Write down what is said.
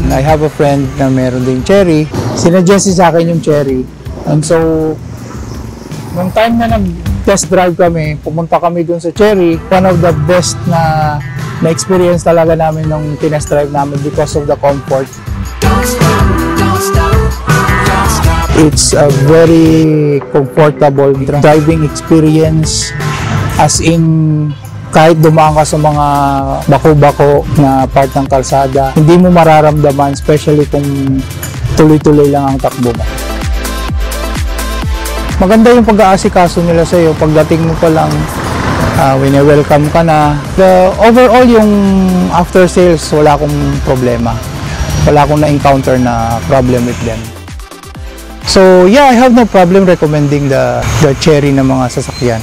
I have a friend na meron din Chery. Sinuggest sa akin yung Chery. And so, nung time na nag-test drive kami, pumunta kami dun sa Chery. One of the best na experience talaga namin nung tinest drive namin because of the comfort. It's a very comfortable driving experience, as in kahit dumaan ka sa mga bako-bako na part ng kalsada, hindi mo mararamdaman, especially kung tuloy-tuloy lang ang takbo mo. Maganda yung pag-aasikaso nila sa iyo pagdating mo pa lang, wini-welcome ka na. Overall, yung after sales, wala akong problema. Wala akong na-encounter na problem with them. So yeah, I have no problem recommending the Chery na mga sasakyan.